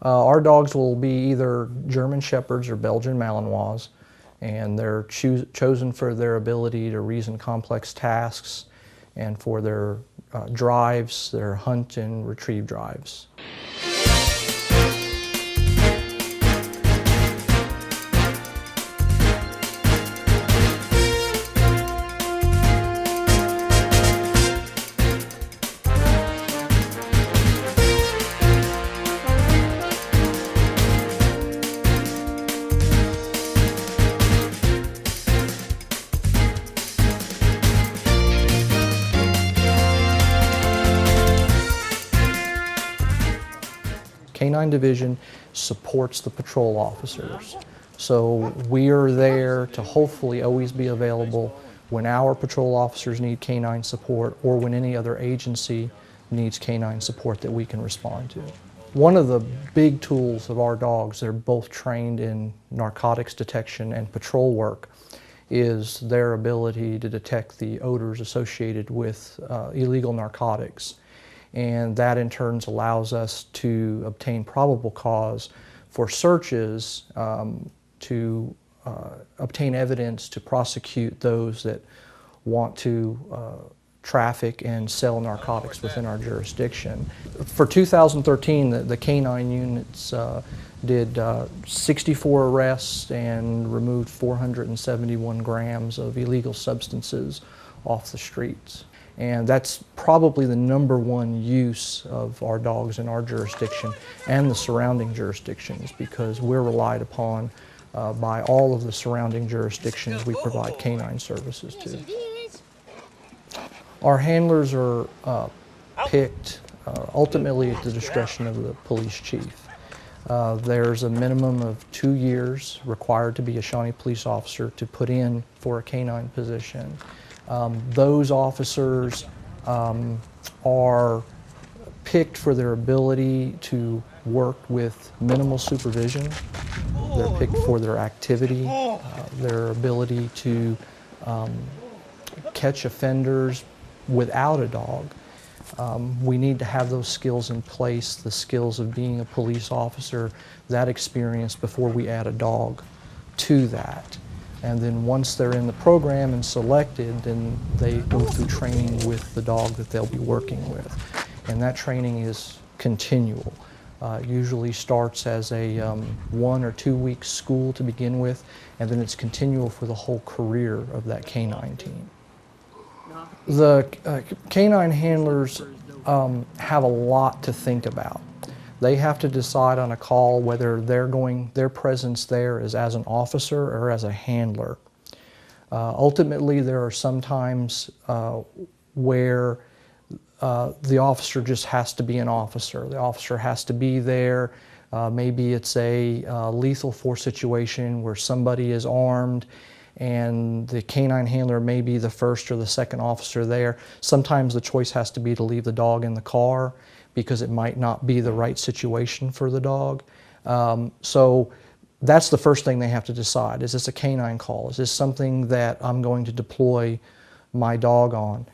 Our dogs will be either German Shepherds or Belgian Malinois, and they're chosen for their ability to reason complex tasks and for their drives, their hunt and retrieve drives. Canine Division supports the patrol officers. So we are there to hopefully always be available when our patrol officers need canine support or when any other agency needs canine support that we can respond to. One of the big tools of our dogs, they're both trained in narcotics detection and patrol work, is their ability to detect the odors associated with illegal narcotics. And that in turn allows us to obtain probable cause for searches to obtain evidence to prosecute those that want to traffic and sell narcotics within our jurisdiction. For 2013, the canine units did 64 arrests and removed 471 grams of illegal substances off the streets. And that's probably the #1 use of our dogs in our jurisdiction and the surrounding jurisdictions, because we're relied upon by all of the surrounding jurisdictions we provide canine services to. Our handlers are picked ultimately at the discretion of the police chief. There's a minimum of 2 years required to be a Shawnee police officer to put in for a canine position. Those officers are picked for their ability to work with minimal supervision. They're picked for their activity, their ability to catch offenders without a dog. We need to have those skills in place, the skills of being a police officer, that experience before we add a dog to that. And then once they're in the program and selected, then they go through training with the dog that they'll be working with. And that training is continual. Usually starts as a 1 or 2 week school to begin with, and then it's continual for the whole career of that canine team. The canine handlers have a lot to think about. They have to decide on a call whether their presence there is as an officer or as a handler. Ultimately, there are some times where the officer just has to be an officer. The officer has to be there. Maybe it's a lethal force situation where somebody is armed and the canine handler may be the first or the second officer there. Sometimes the choice has to be to leave the dog in the car because it might not be the right situation for the dog. So that's the first thing they have to decide. Is this a canine call? Is this something that I'm going to deploy my dog on?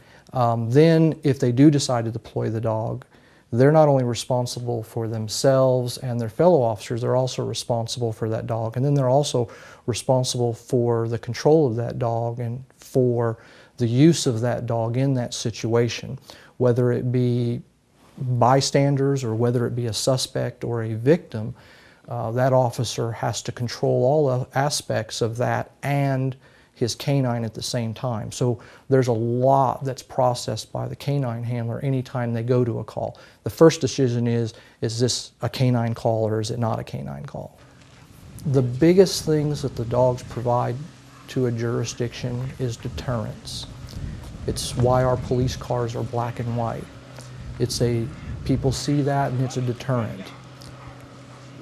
Then if they do decide to deploy the dog, they're not only responsible for themselves and their fellow officers, they're also responsible for that dog. And then they're also responsible for the control of that dog and for the use of that dog in that situation, whether it be bystanders or whether it be a suspect or a victim. That officer has to control all aspects of that and his canine at the same time. So there's a lot that's processed by the canine handler anytime they go to a call. The first decision is this a canine call or is it not a canine call? The biggest things that the dogs provide to a jurisdiction is deterrence. It's why our police cars are black and white. People see that and it's a deterrent.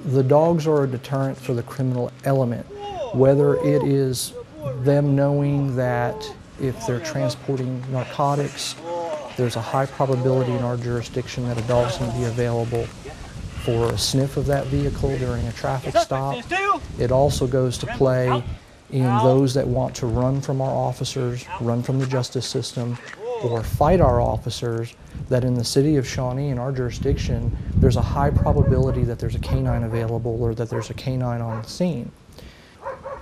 The dogs are a deterrent for the criminal element, whether it is them knowing that if they're transporting narcotics, there's a high probability in our jurisdiction that a dog's going to be available for a sniff of that vehicle during a traffic stop. It also goes to play in those that want to run from our officers, run from the justice system, or fight our officers, that in the city of Shawnee, in our jurisdiction, there's a high probability that there's a canine available or that there's a canine on the scene.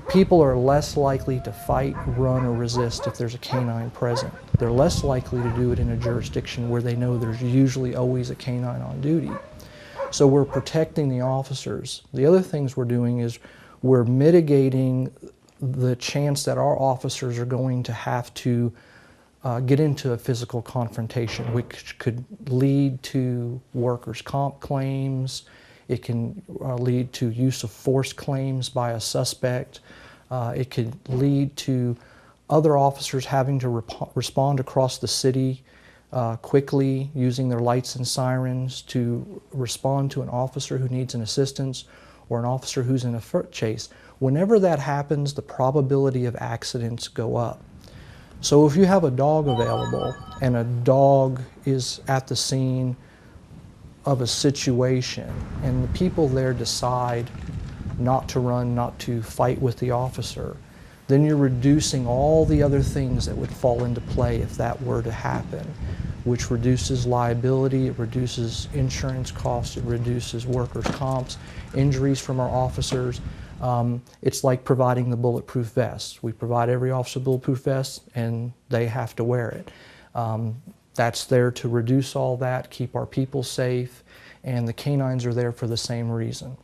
People are less likely to fight, run, or resist if there's a canine present. They're less likely to do it in a jurisdiction where they know there's usually always a canine on duty. So we're protecting the officers. The other things we're doing is we're mitigating the chance that our officers are going to have to get into a physical confrontation, which could lead to workers' comp claims. It can lead to use of force claims by a suspect. It could lead to other officers having to respond across the city quickly, using their lights and sirens to respond to an officer who needs an assistance or an officer who's in a foot chase. Whenever that happens, the probability of accidents go up. So if you have a dog available and a dog is at the scene of a situation and the people there decide not to run, not to fight with the officer, then you're reducing all the other things that would fall into play if that were to happen, which reduces liability, it reduces insurance costs, it reduces workers' comps, injuries from our officers. It's like providing the bulletproof vest. We provide every officer a bulletproof vest and they have to wear it. That's there to reduce all that, keep our people safe, and the canines are there for the same reason.